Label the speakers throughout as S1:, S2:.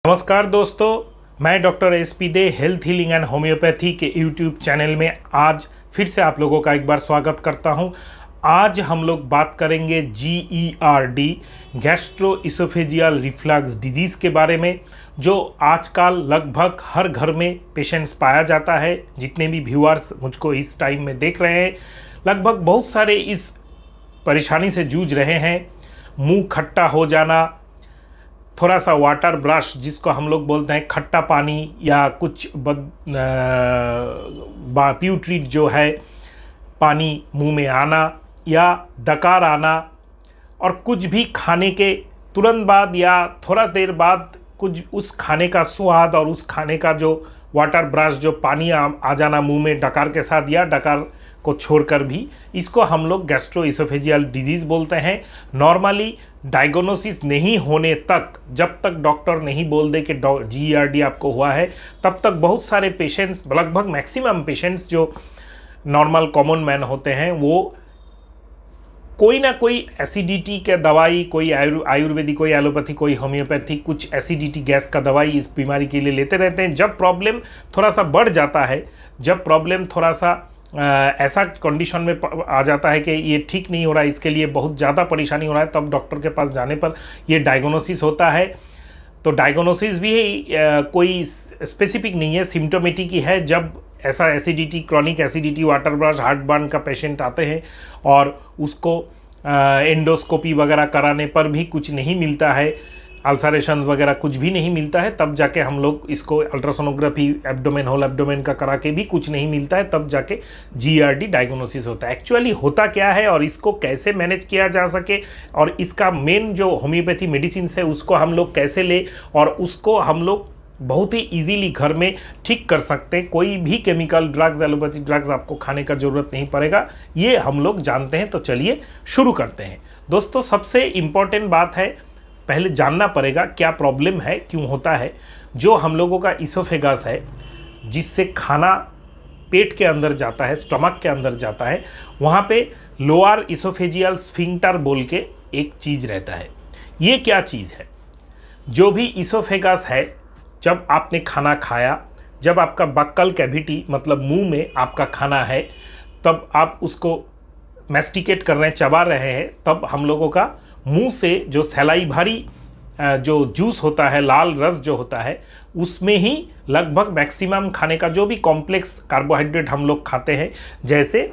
S1: नमस्कार दोस्तों, मैं doctor SP they health healing and homeopathy के यूट्यूब चैनल में आज फिर से आप लोगों का एक बार स्वागत करता हूं। आज हम लोग बात करेंगे GERD gastro oesophageal reflux disease के बारे में, जो आजकल लगभग हर घर में पेशेंट्स पाया जाता है। जितने भी व्यूअर्स मुझको इस टाइम में देख रहे हैं, लगभग बहुत सारे इस परेशानी से जूझ रहे हैं। मुंह खट्टा हो जाना, थोड़ा सा वाटर ब्रश जिसको हम लोग बोलते हैं खट्टा पानी, या कुछ प्यूट्रीट जो है पानी मुंह में आना या डकार आना, और कुछ भी खाने के तुरंत बाद या थोड़ा देर बाद कुछ उस खाने का स्वाद और उस खाने का जो वाटर ब्रश जो पानी आ जाना मुंह में डकार के साथ या डकार को छोड़कर भी, इसको हम लोग गैस्ट्रो इसोफेजियल डिजीज़ बोलते हैं। नॉर्मली डायग्नोसिस नहीं होने तक, जब तक डॉक्टर नहीं बोल दे कि GERD आपको हुआ है, तब तक बहुत सारे पेशेंट्स, लगभग मैक्सिमम पेशेंट्स जो नॉर्मल कॉमन मैन होते हैं, वो कोई ना कोई एसिडिटी के दवाई, कोई आयुर्वेदिक, कोई एलोपैथी, कोई होम्योपैथी, कुछ एसिडिटी गैस का दवाई इस बीमारी के लिए लेते रहते हैं। जब प्रॉब्लम थोड़ा सा बढ़ जाता है, जब प्रॉब्लम थोड़ा सा ऐसा कंडीशन में आ जाता है कि ये ठीक नहीं हो रहा है, इसके लिए बहुत ज़्यादा परेशानी हो रहा है, तब डॉक्टर के पास जाने पर ये डायग्नोसिस होता है। तो डायग्नोसिस भी कोई स्पेसिफिक नहीं है, सिम्टोमेटिक ही है। जब ऐसा acidity, chronic acidity, water brush, heart burn का पेशेंट आते हैं और उसको एंडोस्कोपी वगैरह कराने पर भी कुछ नहीं मिलता है, अल्सरेशन वगैरह कुछ भी नहीं मिलता है, तब जाके हम लोग इसको अल्ट्रासोनोग्राफी एब्डोमेन, होल एब्डोमेन का करा के भी कुछ नहीं मिलता है, तब जाके GERD डायग्नोसिस होता है। एक्चुअली होता क्या है और इसको कैसे मैनेज किया जा सके, और इसका मेन जो होम्योपैथी मेडिसिन है उसको हम लोग कैसे ले, और उसको हम लोग बहुत ही इजीली घर में ठीक कर सकते हैं। कोई भी केमिकल ड्रग्स, एलोपैथिक ड्रग्स आपको खाने का ज़रूरत नहीं पड़ेगा, ये हम लोग जानते हैं। तो चलिए शुरू करते हैं। दोस्तों, सबसे इम्पॉर्टेंट बात है, पहले जानना पड़ेगा क्या प्रॉब्लम है, क्यों होता है। जो हम लोगों का इसोफेगस है, जिससे खाना पेट के अंदर जाता है, स्टमक के अंदर जाता है, वहाँ पे लोअर इसोफेजियल स्फिंक्टर बोल के एक चीज़ रहता है। ये क्या चीज़ है? जो भी इसोफेगस है, जब आपने खाना खाया, जब आपका बक्कल कैविटी मतलब मुंह में आपका खाना है, तब आप उसको मैस्टिकेट कर रहे हैं, चबा रहे हैं, तब हम लोगों का मुंह से जो सलाइवरी जो जूस होता है, लाल रस जो होता है, उसमें ही लगभग मैक्सिमम खाने का जो भी कॉम्प्लेक्स कार्बोहाइड्रेट हम लोग खाते हैं, जैसे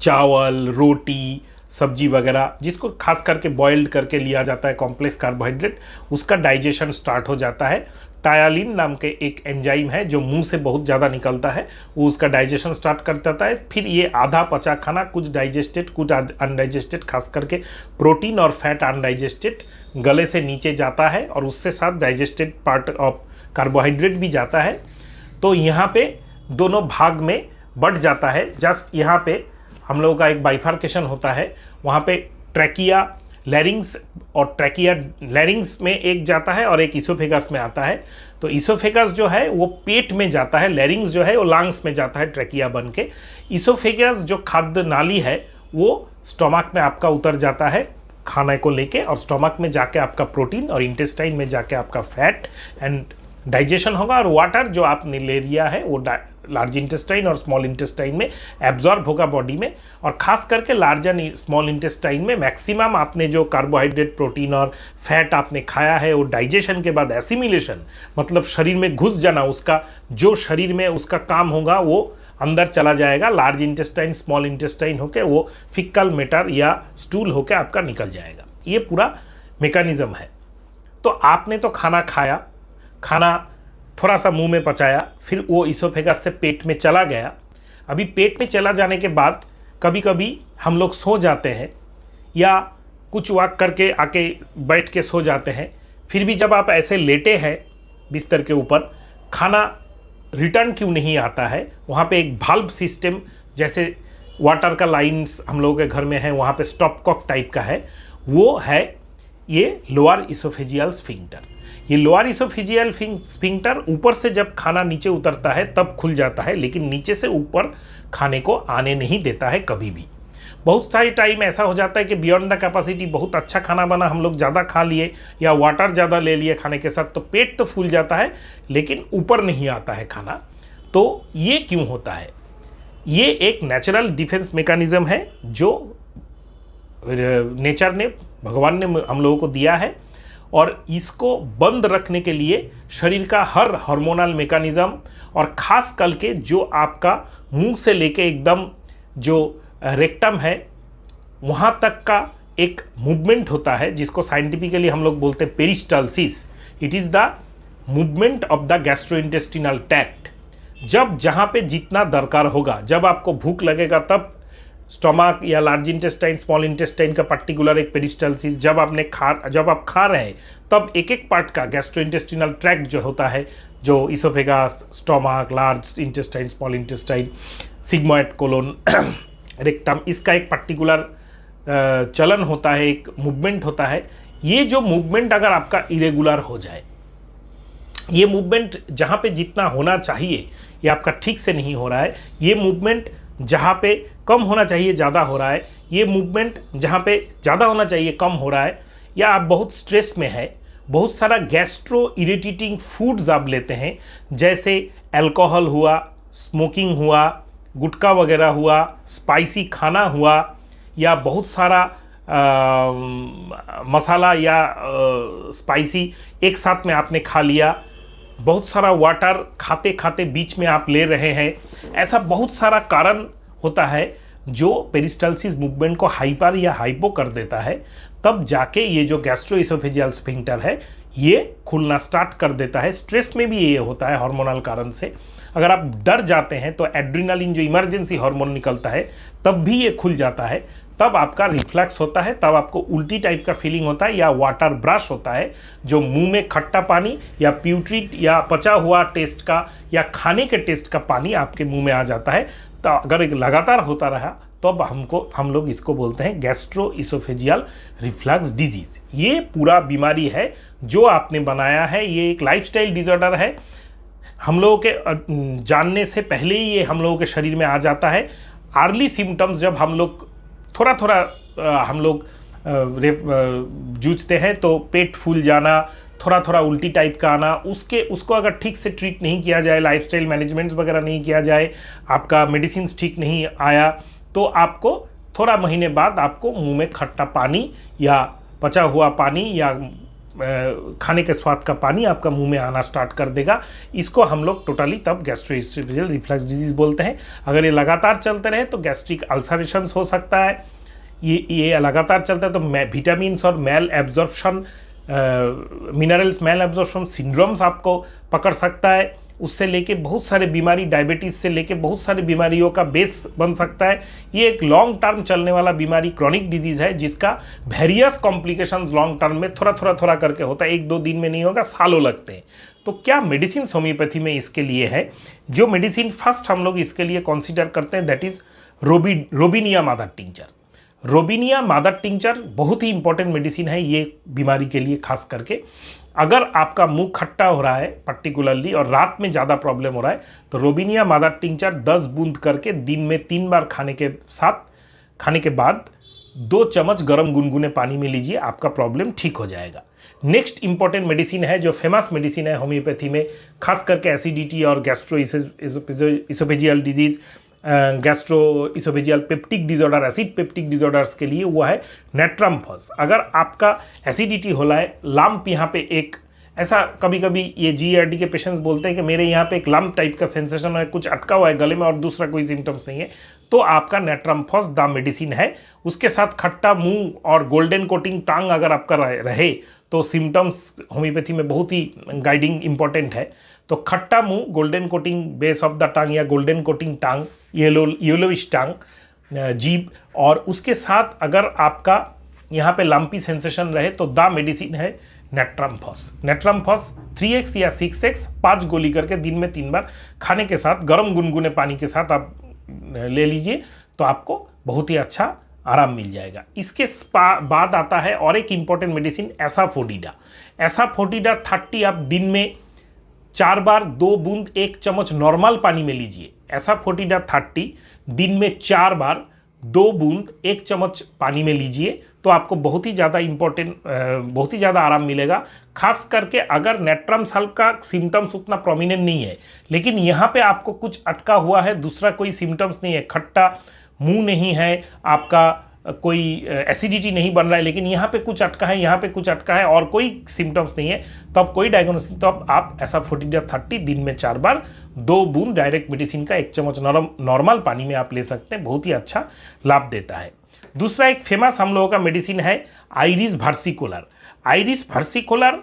S1: चावल, रोटी, सब्जी वगैरह, जिसको खास करके बॉइल्ड करके लिया जाता है कॉम्प्लेक्स कार्बोहाइड्रेट, उसका डाइजेशन स्टार्ट हो जाता है। टायालिन नाम के एक एंजाइम है जो मुंह से बहुत ज़्यादा निकलता है, वो उसका डाइजेशन स्टार्ट कर देता है। फिर ये आधा पचा खाना, कुछ डाइजेस्टेड, कुछ अनडाइजेस्टेड, खास करके प्रोटीन और फैट अनडाइजेस्टेड, गले से नीचे जाता है और उससे साथ डाइजेस्टेड पार्ट ऑफ कार्बोहाइड्रेट भी जाता है। तो यहाँ पे दोनों भाग में बढ़ जाता है। जस्ट यहाँ पे हम लोगों का एक बाइफार्केशन होता है, वहाँ पे ट्रैकिया, लैरिंग्स, और ट्रैकिया लैरिंग्स में एक जाता है और एक इसोफेगस में आता है। तो इसोफेगस जो है वो पेट में जाता है, लैरिंग्स जो है वो लंग्स में जाता है ट्रैकिया बन के। इसोफेगस जो खाद्य नाली है वो स्टोमक में आपका उतर जाता है खाने को लेके, और स्टोमक में जाके आपका प्रोटीन, और इंटेस्टाइन में जाके आपका फैट एंड डाइजेशन होगा, और वाटर जो आपने ले लिया है वो लार्ज इंटेस्टाइन और स्मॉल इंटेस्टाइन में एब्जॉर्ब होगा बॉडी में। और खास करके लार्ज एंड स्मॉल इंटेस्टाइन में मैक्सिमम आपने जो कार्बोहाइड्रेट, प्रोटीन और फैट आपने खाया है, वो डाइजेशन के बाद एसिमिलेशन मतलब शरीर में घुस जाना, उसका जो शरीर में उसका काम होगा वो अंदर चला जाएगा, लार्ज इंटेस्टाइन, स्मॉल इंटेस्टाइन होके वो फिकल मैटर या स्टूल होके आपका निकल जाएगा। ये पूरा मैकेनिज्म है। तो आपने तो खाना खाया, खाना थोड़ा सा मुंह में पचाया, फिर वो इसोफेगस से पेट में चला गया। अभी पेट में चला जाने के बाद कभी कभी हम लोग सो जाते हैं या कुछ वॉक करके आके बैठ के सो जाते हैं। फिर भी जब आप ऐसे लेटे हैं बिस्तर के ऊपर, खाना रिटर्न क्यों नहीं आता है? वहाँ पे एक वाल्व सिस्टम, जैसे वाटर का लाइन्स हम लोगों के घर में है, वहाँ पे स्टॉप कॉक टाइप का है, वो है ये लोअर इसोफेजियल स्फिंक्टर। ये लोअर इसोफेजियल स्फिंक्टर ऊपर से जब खाना नीचे उतरता है तब खुल जाता है, लेकिन नीचे से ऊपर खाने को आने नहीं देता है कभी भी। बहुत सारी टाइम ऐसा हो जाता है कि बियॉन्ड द कैपेसिटी, बहुत अच्छा खाना बना, हम लोग ज़्यादा खा लिए या वाटर ज़्यादा ले लिए खाने के साथ, तो पेट तो फूल जाता है लेकिन ऊपर नहीं आता है खाना। तो ये क्यों होता है? ये एक नेचुरल डिफेंस मैकेनिज्म है जो नेचर ने, भगवान ने हम लोगों को दिया है, और इसको बंद रखने के लिए शरीर का हर हार्मोनल मैकेनिज्म और खास करके जो आपका मुंह से लेके एकदम जो रेक्टम है वहाँ तक का एक मूवमेंट होता है जिसको साइंटिफिकली हम लोग बोलते हैं peristalsis. It is the movement of the gastrointestinal tract. जब जहाँ पे जितना दरकार होगा, जब आपको भूख लगेगा तब स्टोमक या लार्ज इंटेस्टाइन, स्मॉल इंटेस्टाइन का पर्टिकुलर एक पेरिस्टाल्सिस, जब आप खा रहे हैं तब एक एक पार्ट का गैस्ट्रोइंटेस्टिनल ट्रैक्ट जो होता है, जो oesophagus, stomach, large intestine, small intestine, sigmoid colon, rectum, इसका एक पर्टिकुलर चलन होता है, एक मूवमेंट होता है। ये जो मूवमेंट अगर आपका इरेगुलर हो जाए, ये मूवमेंट जहाँ पे जितना होना चाहिए ये आपका ठीक से नहीं हो रहा है, ये मूवमेंट जहाँ पे कम होना चाहिए ज़्यादा हो रहा है, ये मूवमेंट जहाँ पे ज़्यादा होना चाहिए कम हो रहा है, या आप बहुत स्ट्रेस में है, बहुत सारा गैस्ट्रो इरिटेटिंग फूड्स आप लेते हैं, जैसे अल्कोहल हुआ, स्मोकिंग हुआ, गुटखा वगैरह हुआ, स्पाइसी खाना हुआ, या बहुत सारा मसाला या स्पाइसी एक साथ में आपने खा लिया, बहुत सारा वाटर खाते खाते बीच में आप ले रहे हैं, ऐसा बहुत सारा कारण होता है जो पेरिस्टाल्सिस मूवमेंट को हाइपर या हाइपो कर देता है। तब जाके ये जो गैस्ट्रोइसोफेजियल स्फिंक्टर है ये खुलना स्टार्ट कर देता है। स्ट्रेस में भी ये होता है हार्मोनल कारण से। अगर आप डर जाते हैं तो एड्रेनालिन जो इमरजेंसी हार्मोन निकलता है तब भी ये खुल जाता है, तब आपका रिफ्लक्स होता है, तब आपको उल्टी टाइप का फीलिंग होता है, या वाटर ब्रश होता है, जो मुंह में खट्टा पानी या प्यूट्रिड या पचा हुआ टेस्ट का या खाने के टेस्ट का पानी आपके मुंह में आ जाता है। तो अगर एक लगातार होता रहा तो अब हम लोग इसको बोलते हैं गैस्ट्रो इसोफेजियल रिफ्लक्स डिजीज। ये पूरा बीमारी है जो आपने बनाया है, ये एक लाइफस्टाइल डिसऑर्डर है। हम लोगों के जानने से पहले ही ये हम लोगों के शरीर में आ जाता है। अर्ली सिम्टम्स जब हम लोग थोड़ा जूझते हैं तो पेट फूल जाना, थोड़ा उल्टी टाइप का आना, उसको अगर ठीक से ट्रीट नहीं किया जाए, लाइफस्टाइल मैनेजमेंट्स वगैरह नहीं किया जाए, आपका मेडिसिन ठीक नहीं आया, तो आपको थोड़ा महीने बाद आपको मुंह में खट्टा पानी या पचा हुआ पानी या खाने के स्वाद का पानी आपका मुंह में आना स्टार्ट कर देगा। इसको हम लोग टोटली तब गैस्ट्रोइसोफेजियल रिफ्लक्स डिजीज बोलते हैं। अगर ये लगातार चलते रहे तो गैस्ट्रिक अल्सरेशंस हो सकता है। ये लगातार चलता है तो विटामिन्स और malabsorption, minerals malabsorption syndromes आपको पकड़ सकता है। उससे लेके बहुत सारे बीमारी, डायबिटीज़ से लेके बहुत सारी बीमारियों का बेस बन सकता है। ये एक लॉन्ग टर्म चलने वाला बीमारी, क्रॉनिक डिजीज़ है, जिसका वेरियस कॉम्प्लिकेशंस लॉन्ग टर्म में थोड़ा करके होता है। 1-2 दिन में नहीं होगा, सालों लगते हैं। तो क्या मेडिसिन होम्योपैथी में इसके लिए है? जो मेडिसिन फर्स्ट हम लोग इसके लिए कंसिडर करते हैं दैट इज़ रोबिनिया मादर टिंचर। रोबिनिया मादर टिंचर बहुत ही इंपॉर्टेंट मेडिसिन है ये बीमारी के लिए। खास करके अगर आपका मुंह खट्टा हो रहा है पर्टिकुलरली और रात में ज़्यादा प्रॉब्लम हो रहा है तो रोबिनिया मादर टिंचर 10 बूंद करके दिन में 3 बार खाने के बाद 2 चम्मच गर्म गुनगुने पानी में लीजिए, आपका प्रॉब्लम ठीक हो जाएगा। नेक्स्ट इंपॉर्टेंट मेडिसिन है जो फेमस मेडिसिन है होम्योपैथी में, खास करके एसिडिटी और gastro oesophageal disease, gastro oesophageal peptic disorder, acid peptic disorders के लिए वो है नेट्रम्फस। अगर आपका एसिडिटी हो रहा है, लम्प यहाँ पे एक ऐसा, कभी कभी ये GERD के पेशेंट्स बोलते हैं कि मेरे यहाँ पे एक लम्प टाइप का सेंसेशन है, कुछ अटका हुआ है गले में और दूसरा कोई सिम्टम्स नहीं है, तो आपका नेट्रम्फस द मेडिसिन है। उसके साथ खट्टा मुंह और गोल्डन कोटिंग टांग अगर आपका रहे तो सिम्टम्स होम्योपैथी में बहुत ही गाइडिंग इंपॉर्टेंट है। तो खट्टा मुंह, golden coating base of the tongue या गोल्डन कोटिंग टांग, येलोइश टांग, जीभ, और उसके साथ अगर आपका यहाँ पे लंपी सेंसेशन रहे तो द मेडिसिन है नेट्रम्फस 3x या 6x 5 गोली करके दिन में 3 बार खाने के साथ गर्म गुनगुने पानी के साथ आप ले लीजिए तो आपको बहुत ही अच्छा आराम मिल जाएगा। इसके बाद आता है और एक इम्पॉर्टेंट मेडिसिन एसाफोटिडा। एसाफोटिडा 30 आप दिन में 4 बार 2 बूंद 1 चम्मच नॉर्मल पानी में लीजिए। एसाफोटिडा 30 दिन में 4 बार 2 बूंद 1 चम्मच पानी में लीजिए तो आपको बहुत ही ज़्यादा बहुत ही ज़्यादा आराम मिलेगा। खास करके अगर नेट्रम सल्फ का सिम्टम्स उतना प्रोमिनेंट नहीं है, लेकिन यहाँ पे आपको कुछ अटका हुआ है, दूसरा कोई सिम्टम्स नहीं है, खट्टा मुंह नहीं है, आपका कोई एसिडिटी नहीं बन रहा है, लेकिन यहाँ पे कुछ अटका है, यहाँ पे कुछ अटका है और कोई सिम्टम्स नहीं है, तो अब कोई डायग्नोसिस, तो अब आप ऐसा 40-30 दिन में 4 बार 2 बूंद डायरेक्ट मेडिसिन का 1 चम्मच नॉर्मल पानी में आप ले सकते हैं, बहुत ही अच्छा लाभ देता है। दूसरा एक फेमस हम लोगों का मेडिसिन है आइरिस वर्सिकुलर। आइरिस वर्सिकुलर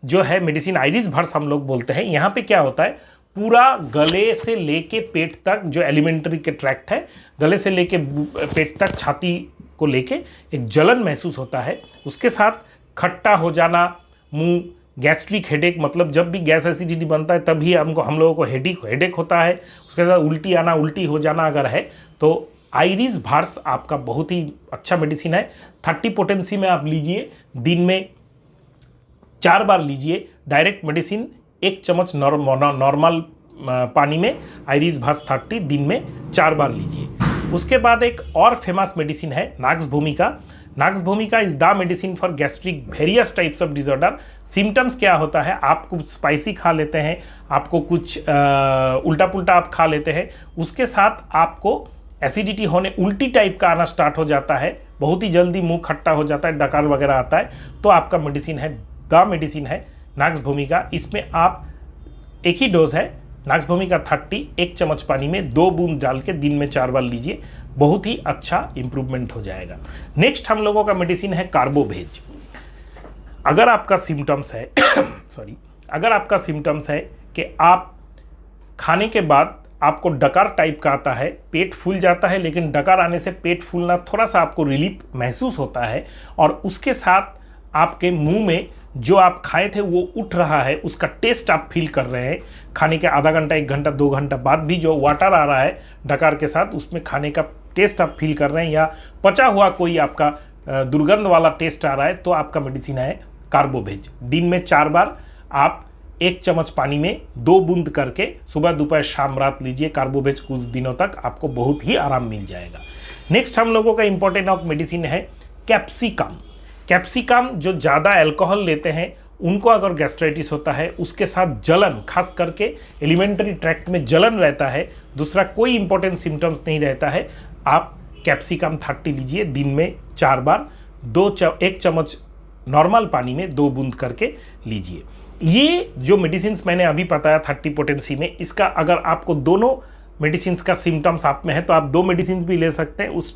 S1: जो है मेडिसिन, आइरिस वर्स हम लोग बोलते हैं। यहाँ पे क्या होता है, पूरा गले से लेके पेट तक जो एलिमेंट्री के ट्रैक्ट है, गले से लेके पेट तक छाती को लेके एक जलन महसूस होता है, उसके साथ खट्टा हो जाना मुंह, गैस्ट्रिक हेडेक, मतलब जब भी गैस एसिडिटी बनता है तभी हम लोगों को हेडेक होता है, उसके साथ उल्टी आना, उल्टी हो जाना अगर है तो आइरिस वर्स आपका बहुत ही अच्छा मेडिसिन है। 30 पोटेंसी में आप लीजिए, दिन में 4 बार लीजिए डायरेक्ट मेडिसिन, 1 चम्मच नॉर्मल पानी में आइरिस वर्स 30 दिन में 4 बार लीजिए। उसके बाद एक और फेमस मेडिसिन है नाक्स भूमिका। नाक्स भूमिका is the medicine for gastric various types of disorder. Symptoms क्या होता है, आप कुछ स्पाइसी खा लेते हैं, आपको कुछ उल्टा पुल्टा आप खा लेते हैं, उसके साथ आपको एसिडिटी होने, उल्टी टाइप का आना स्टार्ट हो जाता है, बहुत ही जल्दी मुंह खट्टा हो जाता है, डकार वगैरह आता है, तो आपका मेडिसिन है, द मेडिसिन है नाक्स भूमिका। इसमें आप एक ही डोज है नाक्स भूमिका 30, 1 चम्मच पानी में 2 बूंद डाल के दिन में 4 बार लीजिए, बहुत ही अच्छा इंप्रूवमेंट हो जाएगा। नेक्स्ट हम लोगों का मेडिसिन है कार्बोवेज। अगर आपका सिम्टम्स है अगर आपका सिम्टम्स है कि आप खाने के बाद आपको डकार टाइप का आता है, पेट फूल जाता है, लेकिन डकार आने से पेट फूलना थोड़ा सा आपको रिलीफ महसूस होता है, और उसके साथ आपके मुंह में जो आप खाए थे वो उठ रहा है, उसका टेस्ट आप फील कर रहे हैं, खाने के आधा घंटा, 1 घंटा, 2 घंटा बाद भी जो वाटर आ रहा है डकार के साथ, उसमें खाने का टेस्ट आप फील कर रहे हैं, या पचा हुआ कोई आपका दुर्गंध वाला टेस्ट आ रहा है, तो आपका मेडिसिन है कार्बोवेज। दिन में 4 बार आप 1 चम्मच पानी में 2 बूंद करके सुबह, दोपहर, शाम, रात लीजिए कार्बोवेज, कुछ दिनों तक आपको बहुत ही आराम मिल जाएगा। नेक्स्ट हम लोगों का इंपॉर्टेंट ऑफ मेडिसिन है कैप्सिकम। कैप्सिकम जो ज़्यादा अल्कोहल लेते हैं उनको अगर गैस्ट्राइटिस होता है, उसके साथ जलन, खास करके एलिमेंट्री ट्रैक्ट में जलन रहता है, दूसरा कोई इंपॉर्टेंट सिम्टम्स नहीं रहता है, आप कैप्सिकम 30 लीजिए, दिन में 4 बार 1 चम्मच नॉर्मल पानी में 2 बूंद करके लीजिए। ये जो मेडिसिन मैंने अभी बताया 30 पोटेंसी में, इसका अगर आपको दोनों मेडिसिन का सिम्टम्स आप में है तो आप 2 मेडिसिन भी ले सकते हैं। उस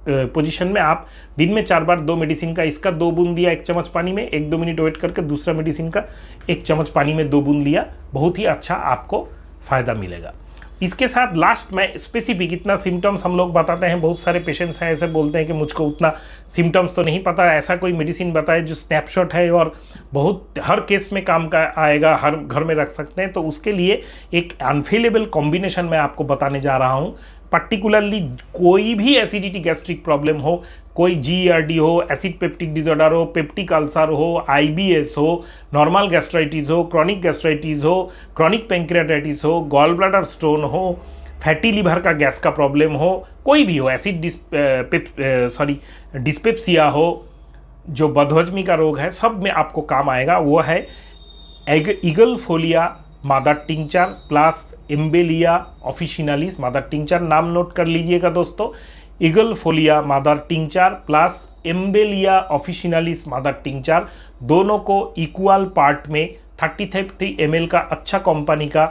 S1: पोजीशन में आप दिन में 4 बार 2 मेडिसिन का, इसका 2 बूंद दिया 1 चम्मच पानी में, 1-2 मिनट वेट करके दूसरा मेडिसिन का 1 चम्मच पानी में 2 बूंद लिया, बहुत ही अच्छा आपको फ़ायदा मिलेगा। इसके साथ लास्ट में स्पेसिफिक इतना सिम्टम्स हम लोग बताते हैं, बहुत सारे पेशेंट्स हैं ऐसे बोलते हैं कि मुझको उतना सिम्टम्स तो नहीं पता, ऐसा कोई मेडिसिन बताए जो स्नैपशॉट है और बहुत हर केस में काम का आएगा, हर घर में रख सकते हैं। तो उसके लिए एक अनफेलेबल कॉम्बिनेशन मैं आपको बताने जा रहा हूँ। पर्टिकुलरली कोई भी एसिडिटी गैस्ट्रिक प्रॉब्लम हो, कोई GERD हो, एसिड पेप्टिक डिसऑर्डर हो, पेप्टिक अल्सर हो, IBS हो, नॉर्मल गैस्ट्राइटिस हो, क्रॉनिक गैस्ट्राइटिस हो, क्रॉनिक पैंक्रियाटाइटिस हो, गॉल ब्लैडर स्टोन हो, फैटी लिवर का गैस का प्रॉब्लम हो, कोई भी हो, एसिड डिस्पेप्सिया हो, जो बदहजमी का रोग है, सब में आपको काम आएगा। वो है ईगल फोलिया मादर टिंचर प्लस एम्बेलिया ऑफिशिनालिस मादर टिंचर, नाम नोट कर लीजिएगा दोस्तों, ईगल फोलिया मादर टिंचर प्लस एम्बेलिया ऑफिशिनालिस मादर टिंचर, दोनों को इक्वल पार्ट में 30 ml का अच्छा कंपनी का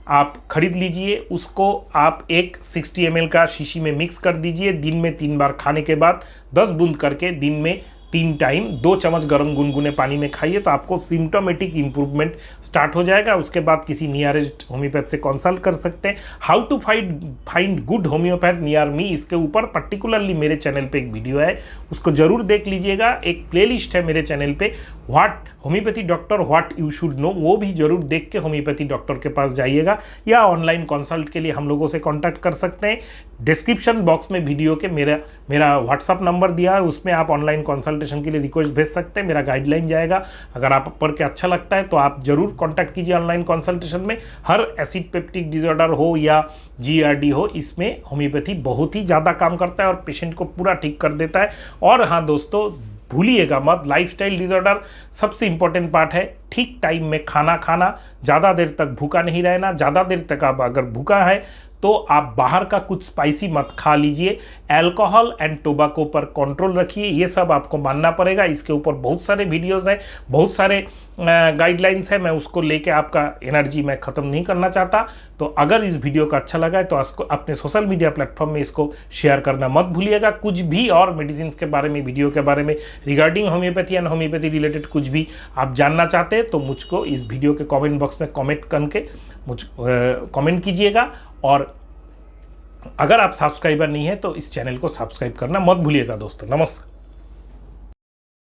S1: आप खरीद लीजिए, उसको आप एक 60 ml का शीशी में मिक्स कर दीजिए, दिन में 3 बार खाने के बाद 10 बूंद करके दिन में 3 टाइम 2 चम्मच गर्म गुनगुने पानी में खाइए, तो आपको सिम्टोमेटिक इंप्रूवमेंट स्टार्ट हो जाएगा। उसके बाद किसी नियरेस्ट होम्योपैथ से कंसल्ट कर सकते हैं। How to find good homeopath near me, इसके ऊपर पर्टिकुलरली मेरे चैनल पे एक वीडियो है, उसको जरूर देख लीजिएगा। एक प्लेलिस्ट है मेरे चैनल पे, homeopathy doctor what you should know, वो भी जरूर देख के होम्योपैथी डॉक्टर के पास जाइएगा, या ऑनलाइन कंसल्ट के लिए हम लोगों से कांटेक्ट कर सकते हैं। डिस्क्रिप्शन बॉक्स में वीडियो के मेरा व्हाट्सअप नंबर दिया है, उसमें आप ऑनलाइन कंसल्टेशन के लिए रिक्वेस्ट भेज सकते हैं, मेरा गाइडलाइन जाएगा। अगर आप पढ़ के अच्छा लगता है तो आप जरूर कॉन्टैक्ट कीजिए ऑनलाइन कंसल्टेशन में। हर एसिड पेप्टिक डिसऑर्डर हो या GERD हो, इसमें होम्योपैथी बहुत ही ज़्यादा काम करता है और पेशेंट को पूरा ठीक कर देता है। और हाँ दोस्तों, भूलिएगा मत, लाइफस्टाइल डिसऑर्डर सबसे इंपॉर्टेंट पार्ट है ठीक टाइम में खाना खाना, ज़्यादा देर तक भूखा नहीं रहना। ज़्यादा देर तक आप अगर भूखा है तो आप बाहर का कुछ स्पाइसी मत खा लीजिए। अल्कोहल एंड टोबैको पर कंट्रोल रखिए, ये सब आपको मानना पड़ेगा। इसके ऊपर बहुत सारे वीडियोस हैं, बहुत सारे गाइडलाइंस है, मैं उसको लेके आपका एनर्जी मैं ख़त्म नहीं करना चाहता। तो अगर इस वीडियो का अच्छा लगा है तो अपने सोशल मीडिया प्लेटफॉर्म में इसको शेयर करना मत भूलिएगा। कुछ भी और मेडिसिन के बारे में, वीडियो के बारे में regarding homeopathy and homeopathy related कुछ भी आप जानना चाहते हैं तो मुझको इस वीडियो के कमेंट बॉक्स में कमेंट करके कमेंट कीजिएगा। और अगर आप सब्सक्राइबर नहीं है तो इस चैनल को सब्सक्राइब करना मत भूलिएगा दोस्तों। नमस्कार।